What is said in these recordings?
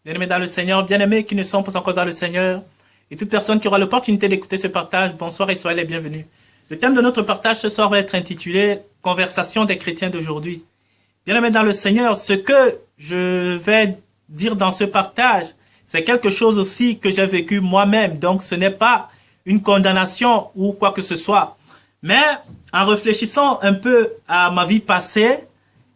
Bien-aimés dans le Seigneur, bien-aimés qui ne sont pas encore dans le Seigneur, et toute personne qui aura l'opportunité d'écouter ce partage, bonsoir et soyez les bienvenus. Le thème de notre partage ce soir va être intitulé « Conversation des chrétiens d'aujourd'hui ». Bien-aimés dans le Seigneur, ce que je vais dire dans ce partage, c'est quelque chose aussi que j'ai vécu moi-même, donc ce n'est pas une condamnation ou quoi que ce soit. Mais en réfléchissant un peu à ma vie passée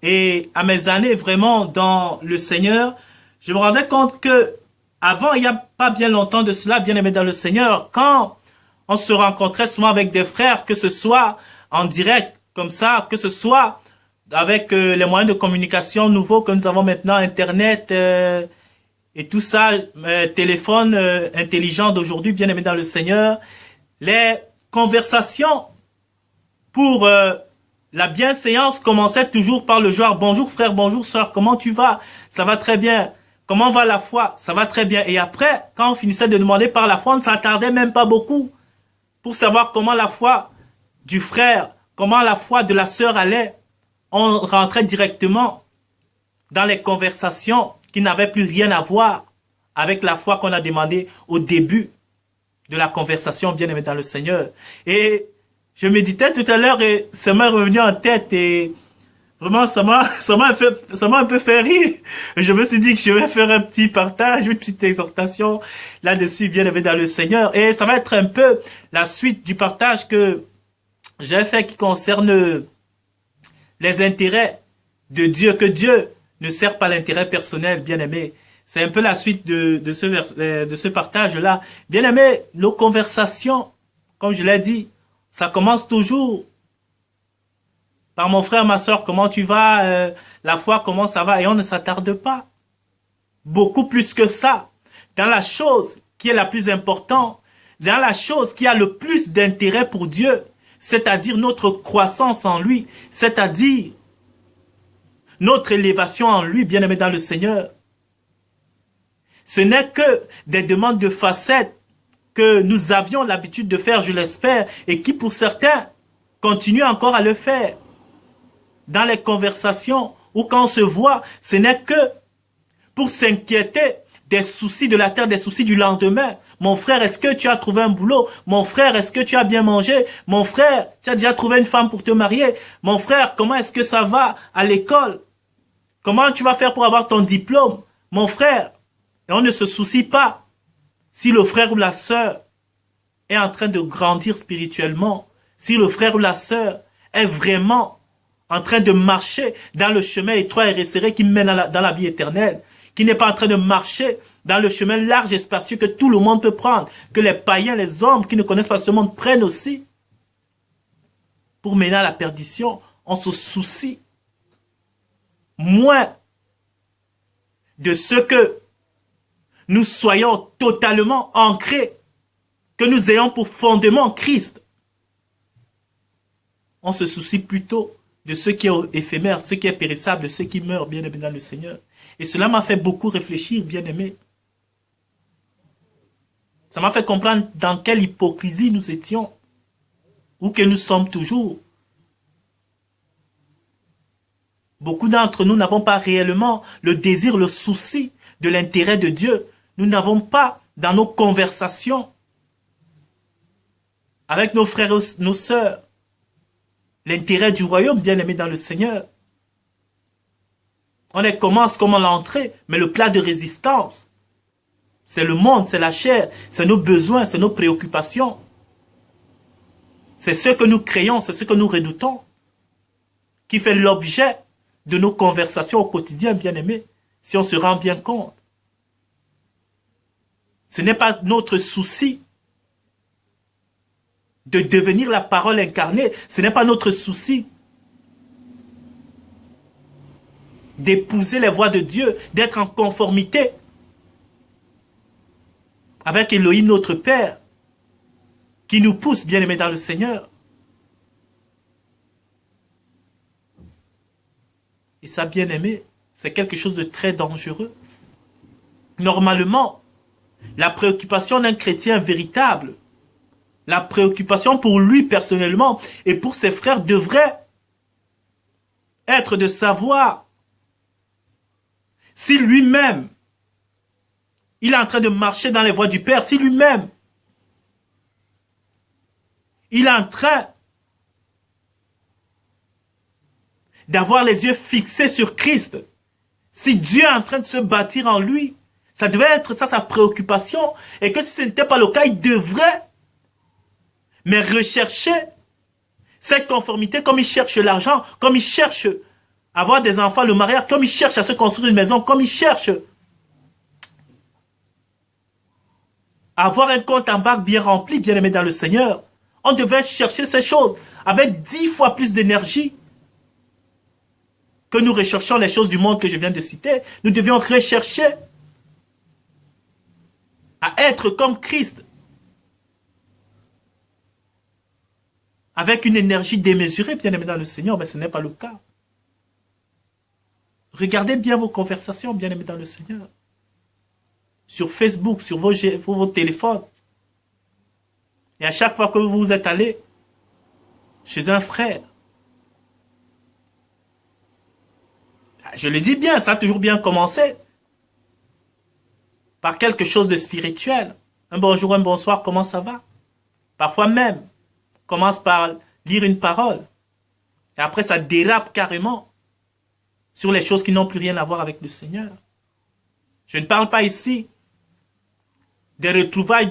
et à mes années vraiment dans le Seigneur, je me rendais compte que avant, il n'y a pas bien longtemps de cela, bien aimé dans le Seigneur, quand on se rencontrait souvent avec des frères, que ce soit en direct comme ça, que ce soit avec les moyens de communication nouveaux que nous avons maintenant, Internet et tout ça, téléphone intelligent d'aujourd'hui, bien aimé dans le Seigneur, les conversations pour la bienséance commençait toujours par le genre « Bonjour frère, bonjour sœur, comment tu vas? Ça va très bien. Comment va la foi? Ça va très bien. » Et après, quand on finissait de demander par la foi, on ne s'attardait même pas beaucoup pour savoir comment la foi du frère, comment la foi de la sœur allait. On rentrait directement dans les conversations qui n'avaient plus rien à voir avec la foi qu'on a demandé au début de la conversation, bien aimé dans le Seigneur. Et je méditais tout à l'heure et ça m'est revenu en tête et vraiment ça m'a un peu fait rire. Je me suis dit que je vais faire un petit partage, une petite exhortation là-dessus, bien aimé dans le Seigneur. Et ça va être un peu la suite du partage que j'ai fait qui concerne les intérêts de Dieu, que Dieu ne sert pas l'intérêt personnel, bien aimé. C'est un peu la suite de ce partage-là. Bien aimé, nos conversations, comme je l'ai dit, ça commence toujours par mon frère, ma soeur, comment tu vas, la foi, comment ça va, et on ne s'attarde pas. Beaucoup plus que ça, dans la chose qui est la plus importante, dans la chose qui a le plus d'intérêt pour Dieu, c'est-à-dire notre croissance en lui, c'est-à-dire notre élévation en lui, bien-aimé dans le Seigneur. Ce n'est que des demandes de facettes que nous avions l'habitude de faire, je l'espère, et qui pour certains continuent encore à le faire. Dans les conversations ou quand on se voit, ce n'est que pour s'inquiéter des soucis de la terre, des soucis du lendemain. Mon frère, est-ce que tu as trouvé un boulot? Mon frère, est-ce que tu as bien mangé? Mon frère, tu as déjà trouvé une femme pour te marier? Mon frère, comment est-ce que ça va à l'école? Comment tu vas faire pour avoir ton diplôme? Mon frère, et on ne se soucie pas si le frère ou la sœur est en train de grandir spirituellement, si le frère ou la sœur est vraiment en train de marcher dans le chemin étroit et resserré qui mène dans la vie éternelle, qui n'est pas en train de marcher dans le chemin large et spacieux que tout le monde peut prendre, que les païens, les hommes qui ne connaissent pas ce monde prennent aussi, pour mener à la perdition. On se soucie moins de ce que nous soyons totalement ancrés, que nous ayons pour fondement Christ. On se soucie plutôt de ce qui est éphémère, ce qui est périssable, de ce qui meurt, bien aimé dans le Seigneur. Et cela m'a fait beaucoup réfléchir, bien aimé. Ça m'a fait comprendre dans quelle hypocrisie nous étions, ou que nous sommes toujours. Beaucoup d'entre nous n'avons pas réellement le désir, le souci de l'intérêt de Dieu. Nous n'avons pas dans nos conversations avec nos frères et nos sœurs l'intérêt du royaume, bien aimé dans le Seigneur. On les commence comme on l'a entré, mais le plat de résistance, c'est le monde, c'est la chair, c'est nos besoins, c'est nos préoccupations. C'est ce que nous créons, c'est ce que nous redoutons, qui fait l'objet de nos conversations au quotidien, bien aimé, si on se rend bien compte. Ce n'est pas notre souci de devenir la parole incarnée. Ce n'est pas notre souci d'épouser les voies de Dieu, d'être en conformité avec Elohim, notre Père, qui nous pousse, bien aimés dans le Seigneur. Et ça, bien aimé, c'est quelque chose de très dangereux. Normalement, la préoccupation d'un chrétien véritable, la préoccupation pour lui personnellement et pour ses frères devrait être de savoir si lui-même Il est en train de marcher dans les voies du Père. Si lui-même, il est en train d'avoir les yeux fixés sur Christ. Si Dieu est en train de se bâtir en lui, ça devait être ça sa préoccupation. Et que si ce n'était pas le cas, il devrait mais rechercher cette conformité comme il cherche l'argent, comme il cherche à avoir des enfants, le mariage, comme il cherche à se construire une maison, comme il cherche à avoir un compte en banque bien rempli, bien aimé dans le Seigneur. On devait chercher ces choses avec 10 fois plus d'énergie que nous recherchons les choses du monde que je viens de citer. Nous devions rechercher à être comme Christ, avec une énergie démesurée, bien aimé dans le Seigneur, mais ce n'est pas le cas. Regardez bien vos conversations, bien aimé dans le Seigneur. Sur Facebook, sur vos téléphones. Et à chaque fois que vous êtes allé chez un frère, je le dis bien, ça a toujours bien commencé par quelque chose de spirituel. Un bonjour, un bonsoir, comment ça va? Parfois même, commence par lire une parole. Et après, ça dérape carrément sur les choses qui n'ont plus rien à voir avec le Seigneur. Je ne parle pas ici des retrouvailles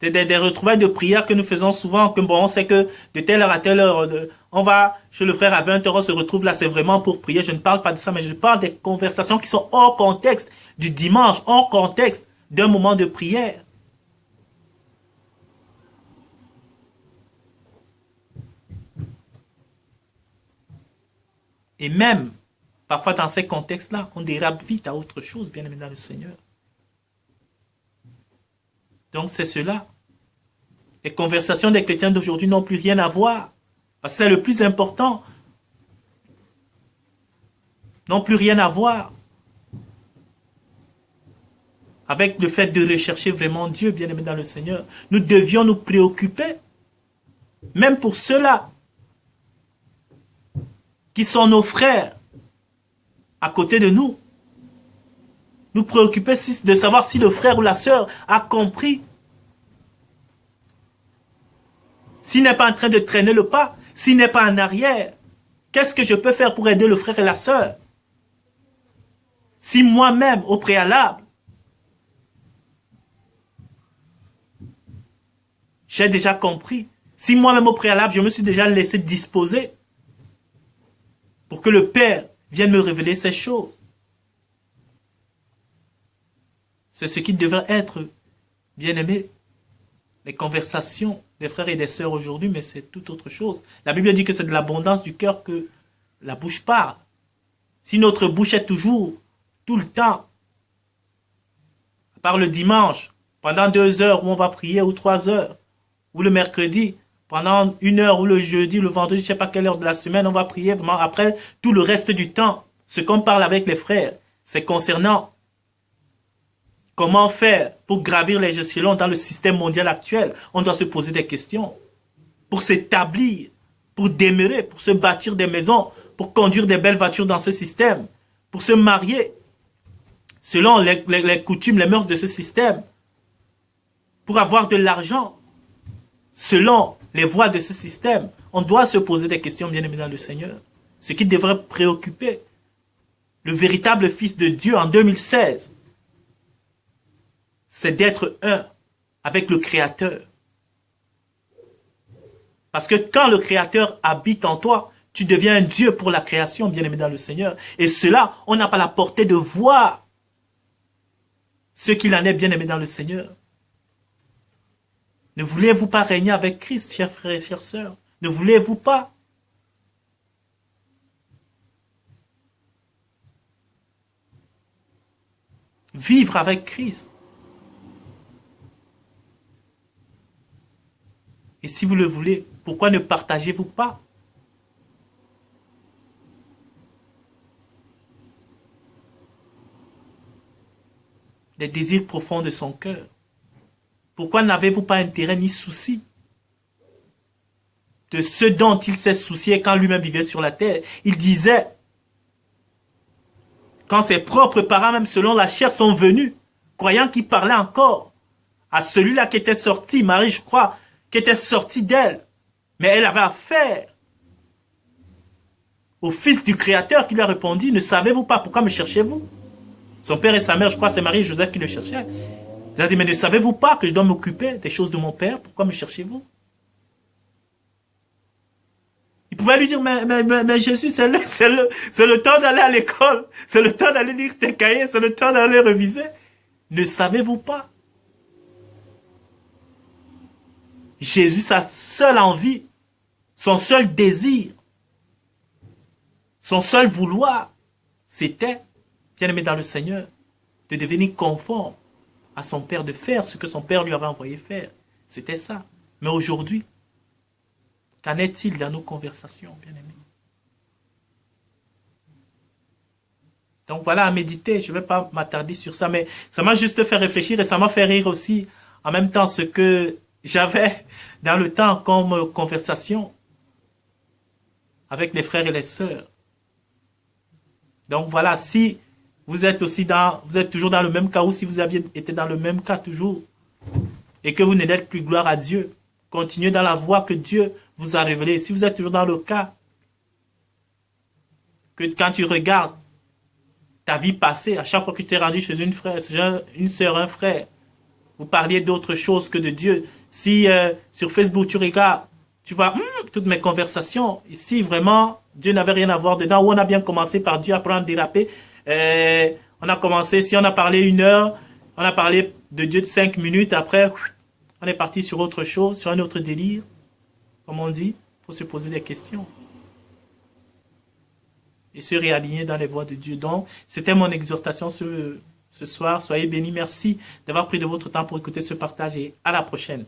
des retrouvailles de prière que nous faisons souvent, que bon, on sait que de telle heure à telle heure, on va chez le frère à 20 h, on se retrouve là, c'est vraiment pour prier. Je ne parle pas de ça, mais je parle des conversations qui sont hors contexte du dimanche, hors contexte d'un moment de prière. Et même, parfois dans ces contextes-là, on dérape vite à autre chose, bien aimé dans le Seigneur. Donc c'est cela. Les conversations des chrétiens d'aujourd'hui n'ont plus rien à voir. Parce que c'est le plus important. N'ont plus rien à voir avec le fait de rechercher vraiment Dieu, bien aimé dans le Seigneur. Nous devions nous préoccuper, même pour ceux-là, qui sont nos frères, à côté de nous. Nous préoccuper de savoir si le frère ou la sœur a compris. S'il n'est pas en train de traîner le pas, s'il n'est pas en arrière, qu'est-ce que je peux faire pour aider le frère et la sœur? Si moi-même, au préalable, j'ai déjà compris, si moi-même au préalable, je me suis déjà laissé disposer pour que le Père vienne me révéler ces choses. C'est ce qui devrait être, bien aimé, les conversations des frères et des sœurs aujourd'hui, mais c'est tout autre chose. La Bible dit que c'est de l'abondance du cœur que la bouche parle. Si notre bouche est toujours, tout le temps, à part le dimanche, pendant 2 heures où on va prier, ou 3 heures, ou le mercredi, pendant 1 heure, ou le jeudi, le vendredi, je ne sais pas quelle heure de la semaine, on va prier vraiment. Après, tout le reste du temps, ce qu'on parle avec les frères, c'est concernant comment faire pour gravir les échelons dans le système mondial actuel. On doit se poser des questions pour s'établir, pour demeurer, pour se bâtir des maisons, pour conduire des belles voitures dans ce système, pour se marier selon les coutumes, les mœurs de ce système, pour avoir de l'argent selon les voies de ce système. On doit se poser des questions, bien aimés dans le Seigneur. Ce qui devrait préoccuper le véritable Fils de Dieu en 2016, c'est d'être un avec le Créateur. Parce que quand le Créateur habite en toi, tu deviens un Dieu pour la création, bien-aimé dans le Seigneur. Et cela, on n'a pas la portée de voir ce qu'il en est, bien-aimé dans le Seigneur. Ne voulez-vous pas régner avec Christ, chers frères et chères sœurs? Ne voulez-vous pas? Vivre avec Christ. Et si vous le voulez, pourquoi ne partagez-vous pas les désirs profonds de son cœur? Pourquoi n'avez-vous pas intérêt ni souci de ce dont il s'est soucié quand lui-même vivait sur la terre? Il disait, quand ses propres parents, même selon la chair, sont venus croyant qu'il parlait encore à celui-là qui était sorti, Marie, je crois, qui était sorti d'elle. Mais elle avait affaire au fils du Créateur qui lui a répondu, ne savez-vous pas pourquoi me cherchez-vous? Son père et sa mère, je crois, c'est Marie et Joseph qui le cherchaient. Il a dit, mais ne savez-vous pas que je dois m'occuper des choses de mon père? Pourquoi me cherchez-vous? Il pouvait lui dire, mais Jésus, c'est le temps d'aller à l'école. C'est le temps d'aller lire tes cahiers. C'est le temps d'aller réviser. Ne savez-vous pas? Jésus, sa seule envie, son seul désir, son seul vouloir, c'était, bien aimé dans le Seigneur, de devenir conforme à son Père, de faire ce que son Père lui avait envoyé faire. C'était ça. Mais aujourd'hui, qu'en est-il dans nos conversations, bien aimés? Donc voilà, à méditer, je ne vais pas m'attarder sur ça, mais ça m'a juste fait réfléchir et ça m'a fait rire aussi, en même temps, ce que j'avais dans le temps comme conversation avec les frères et les sœurs. Donc voilà, si vous êtes toujours dans le même cas, ou si vous aviez été dans le même cas toujours, et que vous n'êtes plus, gloire à Dieu, continuez dans la voie que Dieu vous a révélée. Si vous êtes toujours dans le cas, que quand tu regardes ta vie passée, à chaque fois que tu t'es rendu chez une sœur, un frère, vous parliez d'autre chose que de Dieu. Si sur Facebook tu regardes, tu vois toutes mes conversations, ici vraiment, Dieu n'avait rien à voir dedans, où on a bien commencé par Dieu, après on a dérapé. On a commencé, si on a parlé 1 heure, on a parlé de Dieu de 5 minutes, après on est parti sur autre chose, sur un autre délire. Comme on dit, il faut se poser des questions. Et se réaligner dans les voies de Dieu. Donc, c'était mon exhortation ce soir. Soyez bénis. Merci d'avoir pris de votre temps pour écouter ce partage et à la prochaine.